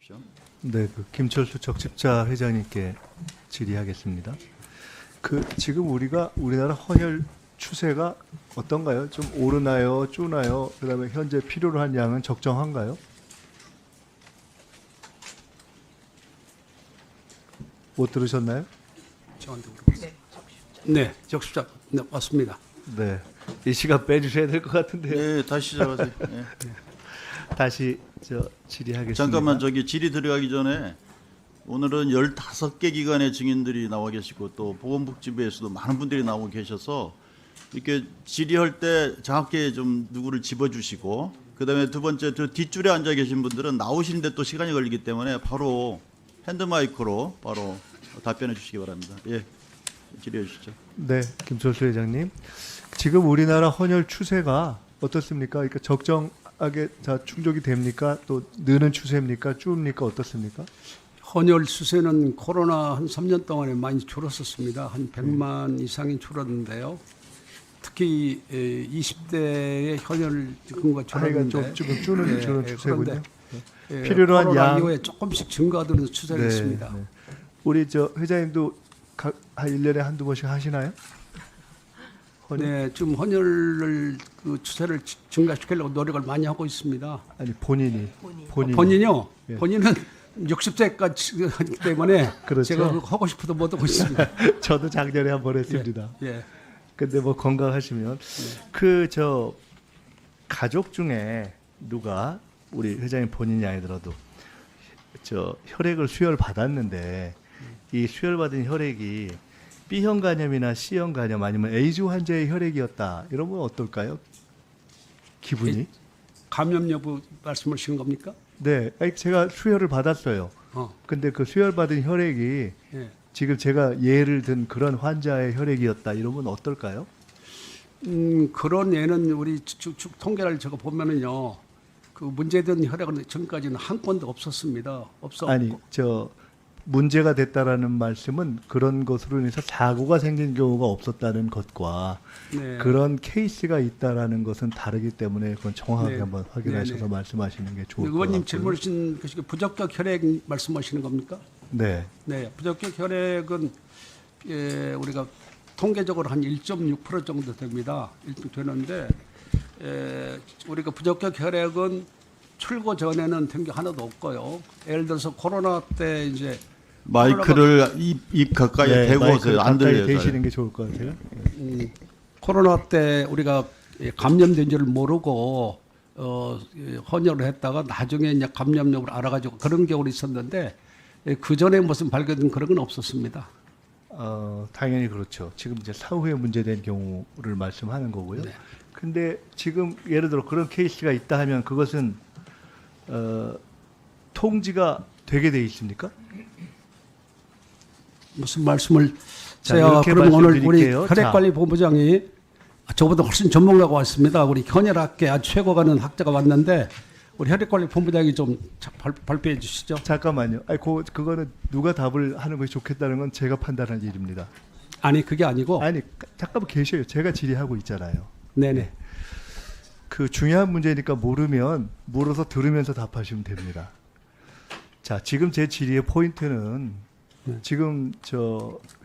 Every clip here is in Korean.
주십시오. 네, 그 김철수 적십자 회장님께 질의하겠습니다. 지금 우리나라 헌혈 추세가 어떤가요? 좀 오르나요? 쪼나요? 그다음에 현재 필요로 한 양은 적정한가요? 못 들으셨나요? 저한테 물어보세요. 네, 적십자. 네, 맞습니다. 네, 이 시간 빼주셔야 될 것 같은데요. 네, 다시 시작하세요. 네. 다시 질의하겠습니다. 잠깐만 질의 들어가기 전에 오늘은 15개 기관의 증인들이 나와 계시고 또 보건복지부에서도 많은 분들이 나오고 계셔서 이렇게 질의할 때 정확히 좀 누구를 집어주시고 그다음에 두 번째 저 뒷줄에 앉아 계신 분들은 나오시는데 또 시간이 걸리기 때문에 바로 핸드마이크로 바로 답변해 주시기 바랍니다. 예, 질의해 주시죠. 네, 김철수 회장님. 지금 우리나라 헌혈 추세가 어떻습니까? 그러니까 적정하게 충족이 됩니까? 또 느는 추세입니까? 줍니까? 어떻습니까? 헌혈 수세는 코로나 한 3년 동안에 많이 줄었었습니다. 한 100만 이상이 줄었는데요. 특히 20대의 헌혈 근거가 줄었는데 좀 주는 추세군요. 그런데 필요로 한 코로나 양. 이후에 조금씩 증가하는 추세가 있습니다. 네. 우리 회장님도 한 1년에 한두 번씩 하시나요? 헌혈? 네, 지금 헌혈을 그 추세를 증가시키려고 노력을 많이 하고 있습니다. 아니 본인이. 본인요? 예. 본인은 60세까지 하기 때문에 그렇죠. 제가 그거 하고 싶어도 못 하고 있습니다. 저도 작년에 한 번 했습니다. 예. 근데 뭐 건강하시면 가족 중에 누가 우리 회장님 본인이 아니더라도 혈액을 수혈 받았는데 이 수혈 받은 혈액이 B형 간염이나 C형 간염 아니면 에이즈 환자의 혈액이었다. 이러면 어떨까요? 기분이? 감염 여부 말씀하시는 겁니까? 네, 아니, 제가 수혈을 받았어요. 근데 그 수혈 받은 혈액이 예. 지금 제가 예를 든 그런 환자의 혈액이었다. 이러면 어떨까요? 그런 예는 우리 쭉 통계를 제가 보면은요, 그 문제된 혈액은 지금까지는 한 건도 없었습니다. 아니, 문제가 됐다라는 말씀은 그런 것으로 인해서 사고가 생긴 경우가 없었다는 것과 네. 그런 케이스가 있다라는 것은 다르기 때문에 그건 정확하게 네. 한번 확인하셔서 네. 말씀하시는 게 좋을 것 같고요. 의원님 질문하신 것이 부적격 혈액 말씀하시는 겁니까? 네. 네, 부적격 혈액은 우리가 통계적으로 한 1.6% 정도 됩니다. 되는데 우리가 부적격 혈액은 출고 전에는 된 게 하나도 없고요. 예를 들어서 코로나 때 이제 마이크를 입 가까이 대고 오세요. 안 가까이 들려요. 대시는 게 좋을 것 같아요. 코로나 때 우리가 감염된 줄 모르고 헌혈을 했다가 나중에 이제 감염 여부를 알아가지고 그런 경우도 있었는데 그 전에 무슨 발견된 그런 건 없었습니다. 당연히 그렇죠. 지금 이제 사후에 문제된 경우를 말씀하는 거고요. 네. 근데 지금 예를 들어 그런 케이스가 있다 하면 그것은 통지가 되게 돼 있습니까? 무슨 말씀을 자, 제가 이렇게 그럼 오늘 우리 말씀드릴게요. 혈액관리본부장이 저보다 훨씬 전문가가 왔습니다. 우리 헌혈학계 아주 최고가는 학자가 왔는데 우리 혈액관리본부장이 좀 발표해 주시죠. 잠깐만요. 아니, 그거는 누가 답을 하는 것이 좋겠다는 건 제가 판단할 일입니다. 아니 그게 아니고 아니, 잠깐만 계셔요. 제가 질의하고 있잖아요. 네네. 그 중요한 문제니까 물어서 들으면서 답하시면 됩니다. 자, 지금 제 질의의 포인트는 지금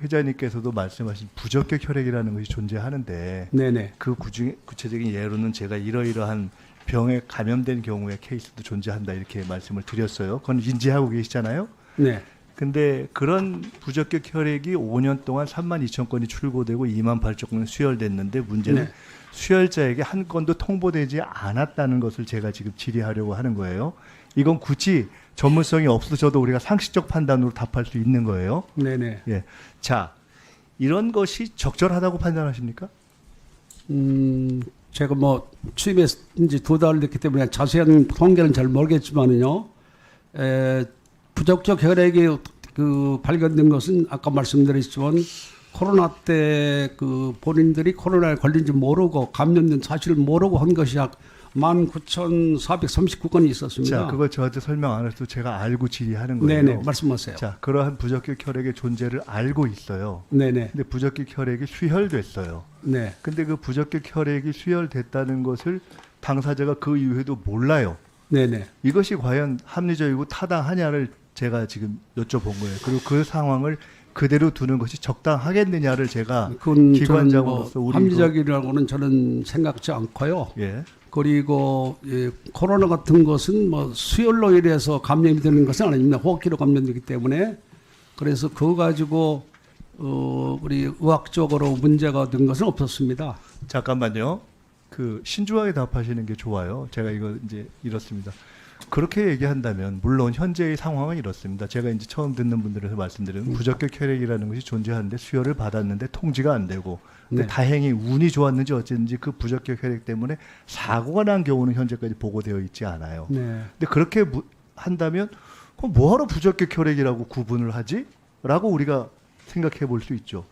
회장님께서도 말씀하신 부적격 혈액이라는 것이 존재하는데 네네. 그 구체적인 예로는 제가 이러이러한 병에 감염된 경우의 케이스도 존재한다 이렇게 말씀을 드렸어요. 그건 인지하고 계시잖아요. 네. 근데 그런 부적격 혈액이 5년 동안 32,000건이 출고되고 28,000건이 수혈됐는데 문제는 네. 수혈자에게 한 건도 통보되지 않았다는 것을 제가 지금 질의하려고 하는 거예요. 이건 굳이 전문성이 없어져도 우리가 상식적 판단으로 답할 수 있는 거예요. 네네. 예. 자, 이런 것이 적절하다고 판단하십니까? 제가 뭐 취임해 이제 2달 됐기 때문에 자세한 통계는 잘 모르겠지만은요. 부적격 혈액이 발견된 것은 아까 말씀드렸지만 코로나 때 본인들이 코로나에 걸린지 모르고 감염된 사실을 모르고 한 것이 약 19,439건이 있었습니다. 자, 그걸 저한테 설명 안 해도 제가 알고 질의하는 거예요. 네네, 말씀하세요. 자, 그러한 부적격 혈액의 존재를 알고 있어요. 네네. 근데 부적격 혈액이 수혈됐어요. 네. 근데 그 부적격 혈액이 수혈됐다는 것을 당사자가 그 이후에도 몰라요. 네네. 이것이 과연 합리적이고 타당하냐를 제가 지금 여쭤본 거예요. 그리고 그 상황을 그대로 두는 것이 적당하겠느냐를 제가 그건 기관장으로서 저는 우리 합리적이라고는 저는 생각지 않고요. 예. 그리고 코로나 같은 것은 뭐 수혈로 인해서 감염이 되는 것은 아닙니다. 호흡기로 감염되기 때문에 그래서 그거 가지고 우리 의학적으로 문제가 된 것은 없었습니다. 잠깐만요. 그 신중하게 답하시는 게 좋아요. 제가 이거 이제 이렇습니다. 그렇게 얘기한다면 물론 현재의 상황은 이렇습니다. 제가 이제 처음 듣는 분들에서 말씀드리는 부적격 혈액이라는 것이 존재하는데 수혈을 받았는데 통지가 안 되고 근데 네. 다행히 운이 좋았는지 어쨌는지 그 부적격 혈액 때문에 사고가 난 경우는 현재까지 보고되어 있지 않아요. 네. 근데 그렇게 한다면 그럼 뭐하러 부적격 혈액이라고 구분을 하지? 라고 우리가 생각해 볼 수 있죠.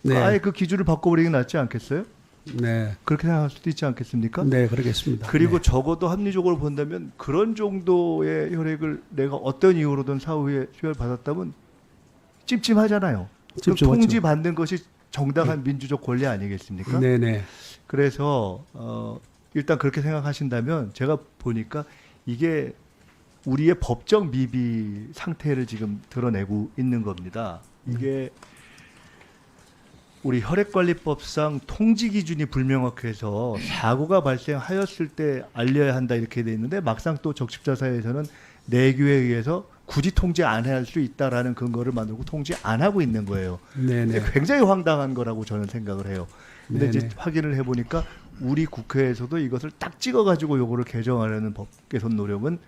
네. 아예 그 기준을 바꿔버리는 게 낫지 않겠어요? 네. 그렇게 생각할 수도 있지 않겠습니까? 네, 그러겠습니다. 그리고 네. 적어도 합리적으로 본다면 그런 정도의 혈액을 내가 어떤 이유로든 사후에 수혈 받았다면 찜찜하잖아요. 찜찜하죠. 통지 받는 것이 정당한 민주적 권리 아니겠습니까? 네네. 그래서 일단 그렇게 생각하신다면 제가 보니까 이게 우리의 법적 미비 상태를 지금 드러내고 있는 겁니다. 이게 우리 혈액관리법상 통지 기준이 불명확해서 사고가 발생하였을 때 알려야 한다 이렇게 돼 있는데 막상 또 적십자사에서는 내규에 의해서 굳이 통지 안 할 수 있다라는 근거를 만들고 통지 안 하고 있는 거예요. 네네. 굉장히 황당한 거라고 저는 생각을 해요. 근데 이제 네네. 확인을 해보니까 우리 국회에서도 이것을 딱 찍어가지고 요거를 개정하려는 법 개선 노력은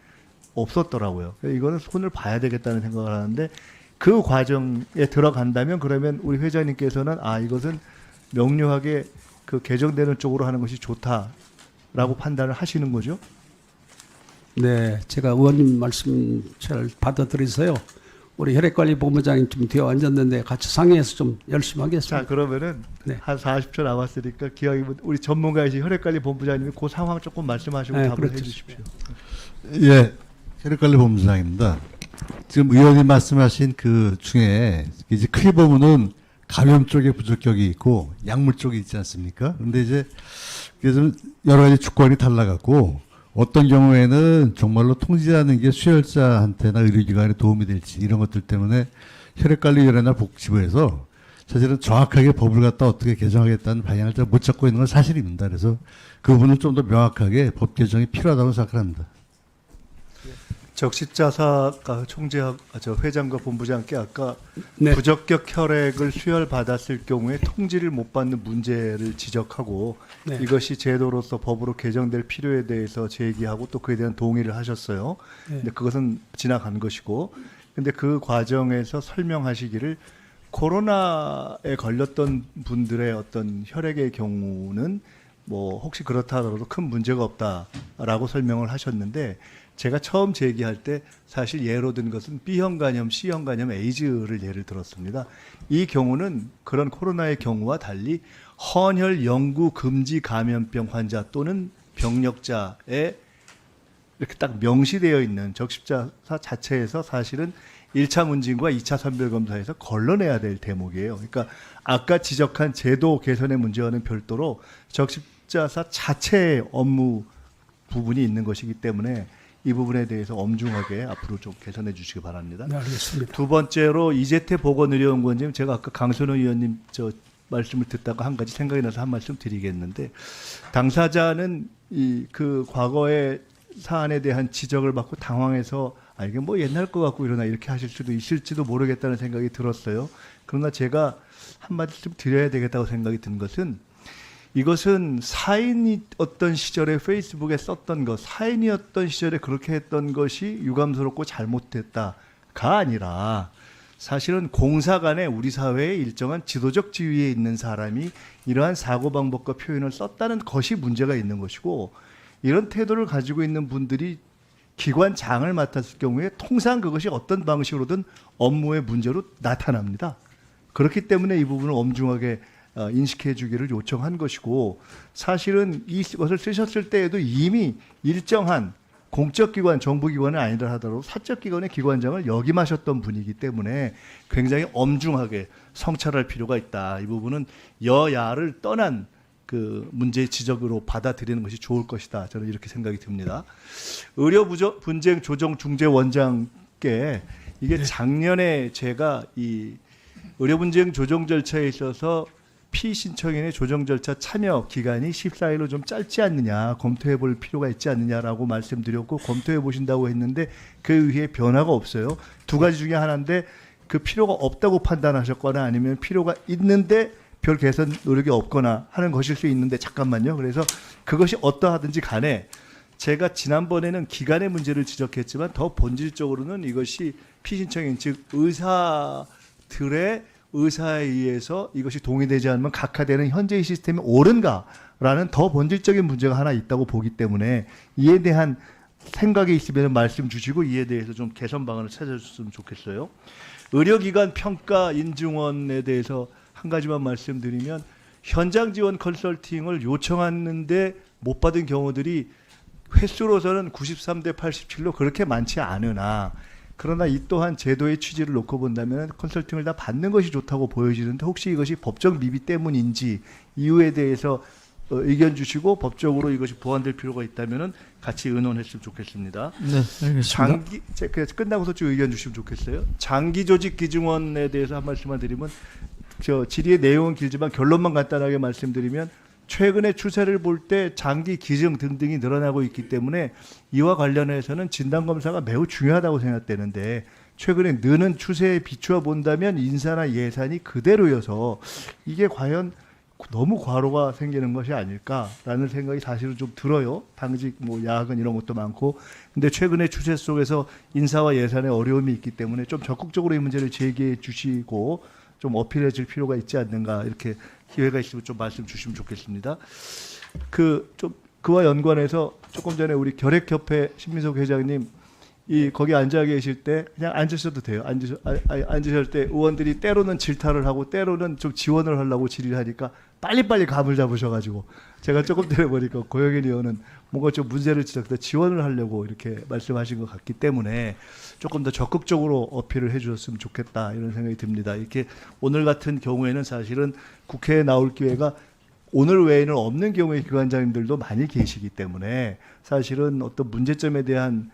없었더라고요. 이거는 손을 봐야 되겠다는 생각을 하는데 그 과정에 들어간다면 그러면 우리 회장님께서는 이것은 명료하게 그 개정되는 쪽으로 하는 것이 좋다라고 판단을 하시는 거죠? 네, 제가 의원님 말씀 잘 받아들여서요. 우리 혈액관리본부장님 좀 뒤에 앉았는데 같이 상의해서 좀 열심히 하겠습니다. 자 그러면은 네. 한 40초 남았으니까 기왕이면 우리 전문가이신 혈액관리본부장님이 그 상황 조금 말씀하시고 네, 답을 그렇죠. 해주십시오. 예, 혈액관리본부장입니다. 지금 의원님 말씀하신 그 중에 이제 크게 보면은 감염 쪽에 부적격이 있고 약물 쪽이 있지 않습니까? 근데 이제 그래서 여러 가지 주권이 달라갖고 어떤 경우에는 정말로 통지하는 게 수혈자한테나 의료기관에 도움이 될지 이런 것들 때문에 혈액관리위원회나 복지부에서 사실은 정확하게 법을 갖다 어떻게 개정하겠다는 방향을 잘 못 잡고 있는 건 사실입니다. 그래서 그 부분을 좀 더 명확하게 법 개정이 필요하다고 생각합니다. 적십자사가 저 회장과 본부장께 아까 네. 부적격 혈액을 수혈 받았을 경우에 통지를 못 받는 문제를 지적하고 네. 이것이 제도로서 법으로 개정될 필요에 대해서 제기하고 또 그에 대한 동의를 하셨어요. 네. 근데 그것은 지나간 것이고, 근데 그 과정에서 설명하시기를 코로나에 걸렸던 분들의 어떤 혈액의 경우는 뭐 혹시 그렇다 하더라도 큰 문제가 없다라고 설명을 하셨는데. 제가 처음 제기할 때 사실 예로 든 것은 B형 간염, C형 간염, 에이즈를 예를 들었습니다. 이 경우는 그런 코로나의 경우와 달리 헌혈 영구 금지 감염병 환자 또는 병력자에 이렇게 딱 명시되어 있는 적십자사 자체에서 사실은 1차 문진과 2차 선별검사에서 걸러내야 될 대목이에요. 그러니까 아까 지적한 제도 개선의 문제와는 별도로 적십자사 자체의 업무 부분이 있는 것이기 때문에 이 부분에 대해서 엄중하게 앞으로 좀 개선해 주시기 바랍니다. 네, 알겠습니다. 두 번째로 이재태 보건의료연구원님, 제가 아까 강선호 의원님 저 말씀을 듣다가 한 가지 생각이 나서 한 말씀 드리겠는데, 당사자는 이 그 과거의 사안에 대한 지적을 받고 당황해서 이게 뭐 옛날 것 같고 이러나 이렇게 하실 수도 있을지도 모르겠다는 생각이 들었어요. 그러나 제가 한 말씀 드려야 되겠다고 생각이 든 것은, 이것은 사인이 어떤 시절에 페이스북에 썼던 것, 사인이었던 시절에 그렇게 했던 것이 유감스럽고 잘못됐다가 아니라 사실은 공사 간에 우리 사회에 일정한 지도적 지위에 있는 사람이 이러한 사고방법과 표현을 썼다는 것이 문제가 있는 것이고, 이런 태도를 가지고 있는 분들이 기관장을 맡았을 경우에 통상 그것이 어떤 방식으로든 업무의 문제로 나타납니다. 그렇기 때문에 이 부분을 엄중하게 인식해 주기를 요청한 것이고, 사실은 이것을 쓰셨을 때에도 이미 일정한 공적기관, 정부기관은 아니라 하더라도 사적기관의 기관장을 역임하셨던 분이기 때문에 굉장히 엄중하게 성찰할 필요가 있다. 이 부분은 여야를 떠난 그 문제의 지적으로 받아들이는 것이 좋을 것이다. 저는 이렇게 생각이 듭니다. 의료 분쟁 조정 중재 원장께 이게 작년에 제가 이 의료 분쟁 조정 절차에 있어서 피신청인의 조정 절차 참여 기간이 14일로 좀 짧지 않느냐, 검토해 볼 필요가 있지 않느냐라고 말씀드렸고 검토해 보신다고 했는데 그 이후에 변화가 없어요. 두 가지 중에 하나인데 그 필요가 없다고 판단하셨거나 아니면 필요가 있는데 별 개선 노력이 없거나 하는 것일 수 있는데 잠깐만요. 그래서 그것이 어떠하든지 간에 제가 지난번에는 기간의 문제를 지적했지만 더 본질적으로는 이것이 피신청인 즉 의사들의 의사에 의해서 이것이 동의되지 않으면 각하되는 현재의 시스템이 옳은가라는 더 본질적인 문제가 하나 있다고 보기 때문에 이에 대한 생각이 있으면 말씀 주시고 이에 대해서 좀 개선 방안을 찾아줬으면 좋겠어요. 의료기관 평가 인증원에 대해서 한 가지만 말씀드리면 현장 지원 컨설팅을 요청했는데 못 받은 경우들이 횟수로서는 93대 87로 그렇게 많지 않으나 그러나 이 또한 제도의 취지를 놓고 본다면 컨설팅을 다 받는 것이 좋다고 보여지는데 혹시 이것이 법적 미비 때문인지 이유에 대해서 의견 주시고 법적으로 이것이 보완될 필요가 있다면 같이 의논했으면 좋겠습니다. 네, 알겠습니다. 그래서 끝나고서 좀 의견 주시면 좋겠어요. 장기 조직 기증원에 대해서 한 말씀만 드리면 저 질의의 내용은 길지만 결론만 간단하게 말씀드리면 최근의 추세를 볼 때 장기 기증 등등이 늘어나고 있기 때문에 이와 관련해서는 진단검사가 매우 중요하다고 생각되는데 최근에 느는 추세에 비추어 본다면 인사나 예산이 그대로여서 이게 과연 너무 과로가 생기는 것이 아닐까라는 생각이 사실은 좀 들어요. 당직 뭐 야근 이런 것도 많고. 근데 최근의 추세 속에서 인사와 예산에 어려움이 있기 때문에 좀 적극적으로 이 문제를 제기해 주시고 좀 어필해 줄 필요가 있지 않는가 이렇게 기회가 있으면 좀 말씀 주시면 좋겠습니다. 그와 연관해서 조금 전에 우리 결핵협회 신민석 회장님 거기 앉아 계실 때 그냥 앉으셔도 돼요. 앉으실 때 의원들이 때로는 질타를 하고 때로는 좀 지원을 하려고 질의를 하니까 빨리빨리 감을 잡으셔가지고 제가 조금 전에 보니까 고영일 의원은 뭔가 좀 문제를 지적해서 지원을 하려고 이렇게 말씀하신 것 같기 때문에 조금 더 적극적으로 어필을 해주셨으면 좋겠다 이런 생각이 듭니다. 이렇게 오늘 같은 경우에는 사실은 국회에 나올 기회가 오늘 외에는 없는 경우에 기관장님들도 많이 계시기 때문에 사실은 어떤 문제점에 대한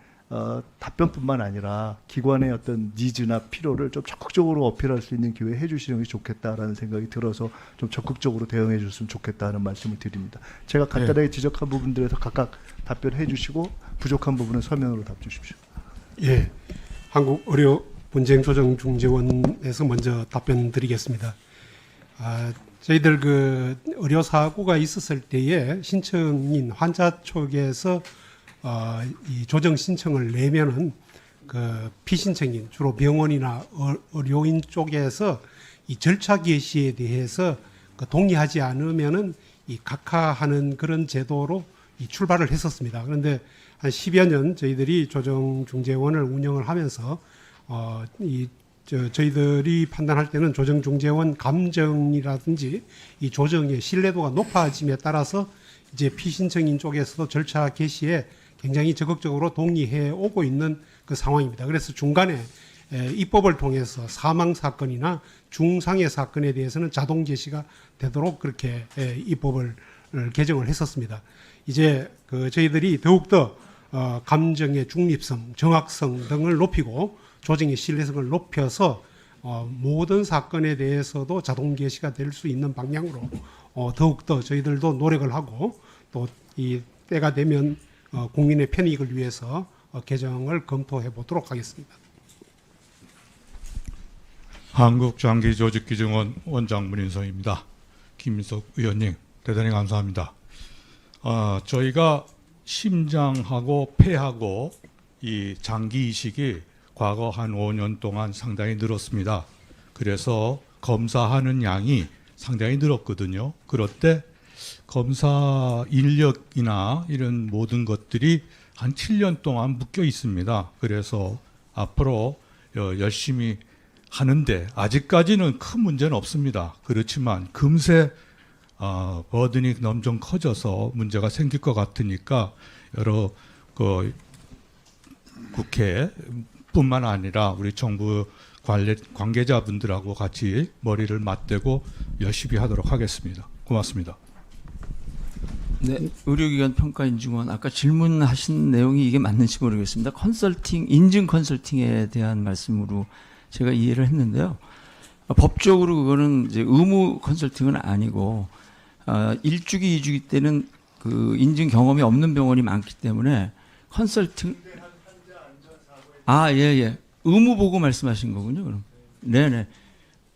답변뿐만 아니라 기관의 어떤 니즈나 필요를 좀 적극적으로 어필할 수 있는 기회 해주시는 게 좋겠다라는 생각이 들어서 좀 적극적으로 대응해 줬으면 좋겠다는 말씀을 드립니다. 제가 간단하게 지적한 부분들에서 각각 답변해 주시고 부족한 부분은 서면으로 답 주십시오. 예, 한국의료분쟁조정중재원에서 먼저 답변 드리겠습니다. 저희들 그 의료 사고가 있었을 때에 신청인 환자 쪽에서 이 조정 신청을 내면은 그 피신청인 주로 병원이나 의료인 쪽에서 이 절차 개시에 대해서 그 동의하지 않으면은 이 각하하는 그런 제도로 이 출발을 했었습니다. 그런데 한 10여 년 저희들이 조정중재원을 운영을 하면서 저희들이 판단할 때는 조정중재원 감정이라든지 이 조정의 신뢰도가 높아짐에 따라서 이제 피신청인 쪽에서도 절차 개시에 굉장히 적극적으로 동의해 오고 있는 그 상황입니다. 그래서 중간에 입법을 통해서 사망 사건이나 중상해 사건에 대해서는 자동 개시가 되도록 그렇게 입법을 개정을 했었습니다. 이제 그 저희들이 더욱더 감정의 중립성, 정확성 등을 높이고 조정의 신뢰성을 높여서 모든 사건에 대해서도 자동 개시가 될 수 있는 방향으로 더욱더 저희들도 노력을 하고 또 이 때가 되면 국민의 편익을 위해서 개정을 검토해 보도록 하겠습니다. 한국장기조직기증원 원장 문인성입니다. 김민석 의원님 대단히 감사합니다. 저희가 심장하고 폐하고 이 장기 이식이 과거 한 5년 동안 상당히 늘었습니다. 그래서 검사하는 양이 상당히 늘었거든요. 그럴 때 검사 인력이나 이런 모든 것들이 한 7년 동안 묶여 있습니다. 그래서 앞으로 열심히 하는데 아직까지는 큰 문제는 없습니다. 그렇지만 금세 버든이 점점 커져서 문제가 생길 것 같으니까 여러 국회뿐만 아니라 우리 정부 관계자분들하고 같이 머리를 맞대고 열심히 하도록 하겠습니다. 고맙습니다. 네, 의료기관 평가인증원 아까 질문하신 내용이 이게 맞는지 모르겠습니다. 컨설팅, 인증 컨설팅에 대한 말씀으로 제가 이해를 했는데요. 법적으로 그거는 이제 의무 컨설팅은 아니고 1주기, 2주기 때는 그 인증 경험이 없는 병원이 많기 때문에 컨설팅 예. 의무 보고 말씀하신 거군요, 그럼. 네네.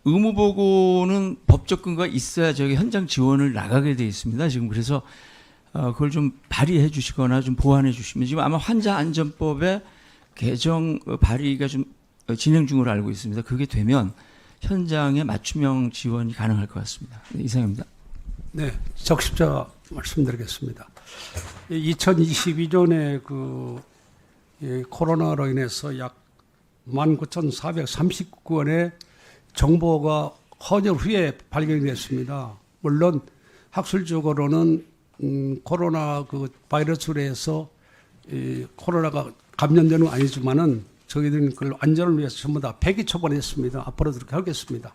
의무 보고는 법적 근거가 있어야 저희 현장 지원을 나가게 돼 있습니다. 지금 그래서 그걸 좀 발의해 주시거나 좀 보완해 주시면 지금 아마 환자 안전법의 개정 발의가 좀 진행 중으로 알고 있습니다. 그게 되면 현장에 맞춤형 지원이 가능할 것 같습니다. 네, 이상입니다. 네, 적십자 말씀드리겠습니다. 2022년에 그 코로나로 인해서 약 19,439건의 정보가 헌혈 후에 발견됐습니다. 물론 학술적으로는 코로나 그 바이러스로 해서 코로나가 감염되는 건 아니지만은 저희들은 그걸 안전을 위해서 전부 다 폐기 처분했습니다. 앞으로도 그렇게 하겠습니다.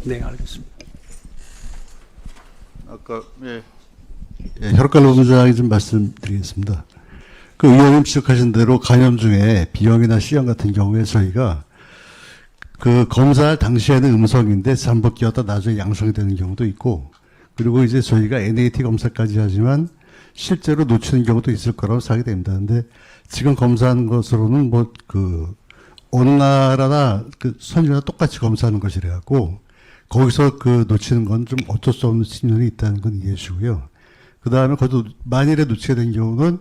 네, 알겠습니다. 아까 예. 예, 혈관 본부장이 좀 말씀드리겠습니다. 그 의원님 지적하신 대로 감염 중에 B형이나 C형 같은 경우에 저희가 그 검사할 당시에는 음성인데 잠복 끼었다 나중에 양성이 되는 경우도 있고, 그리고 이제 저희가 NAT 검사까지 하지만 실제로 놓치는 경우도 있을 거라고 생각이 됩니다. 근데 지금 검사하는 것으로는 뭐 그 어느 나라나 그 선진화 똑같이 검사하는 것이라 갖고 거기서 그 놓치는 건 좀 어쩔 수 없는 측면이 있다는 건 이해해 주고요. 그 다음에 거기서 만일에 놓치게 된 경우는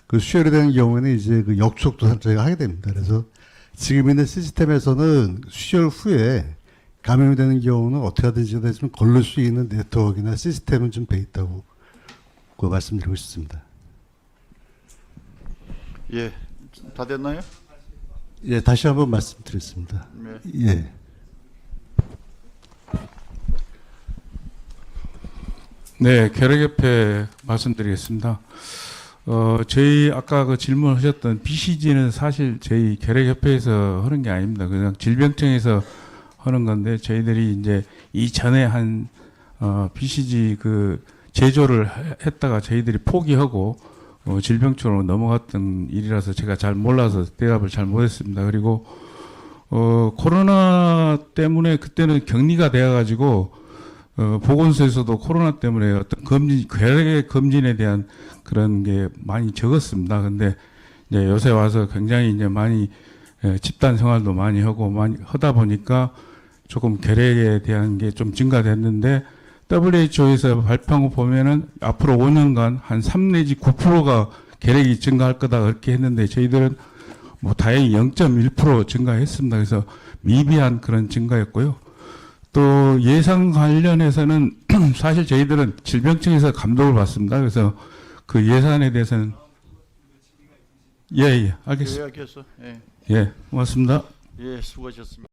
그 수혈이 되는 경우에는 이제 그 역속도 저희가 하게 됩니다. 그래서 지금 있는 시스템에서는 수혈 후에 감염이 되는 경우는 어떻게 하든지 되지만 걸릴 수 있는 네트워크나 시스템은 좀 돼 있다고 그 말씀드리고 싶습니다. 예. 다 됐나요? 예, 다시 한번 말씀드리겠습니다. 네. 예. 네, 결핵협회 말씀드리겠습니다. 저희 아까 그 질문하셨던 BCG는 사실 저희 결핵협회에서 하는 게 아닙니다. 그냥 질병청에서 하는 건데 저희들이 이제 이전에 한 BCG 그 제조를 했다가 저희들이 포기하고 질병청으로 넘어갔던 일이라서 제가 잘 몰라서 대답을 잘 못했습니다. 그리고 코로나 때문에 그때는 격리가 되어가지고 보건소에서도 코로나 때문에 어떤 결핵 검진에 대한 그런 게 많이 적었습니다. 근데 이제 요새 와서 굉장히 이제 많이 집단 생활도 많이 하고 많이 하다 보니까 조금 결핵에 대한 게 좀 증가됐는데 WHO에서 발표한 거 보면은 앞으로 5년간 한 3 내지 9%가 결핵이 증가할 거다 그렇게 했는데 저희들은 뭐 다행히 0.1% 증가했습니다. 그래서 미비한 그런 증가였고요. 또 예상 관련해서는 사실 저희들은 질병청에서 감독을 받습니다. 그래서 그 예산에 대해서는 예, 알겠습니다. 요약해서 예, 고맙습니다. 예, 수고하셨습니다.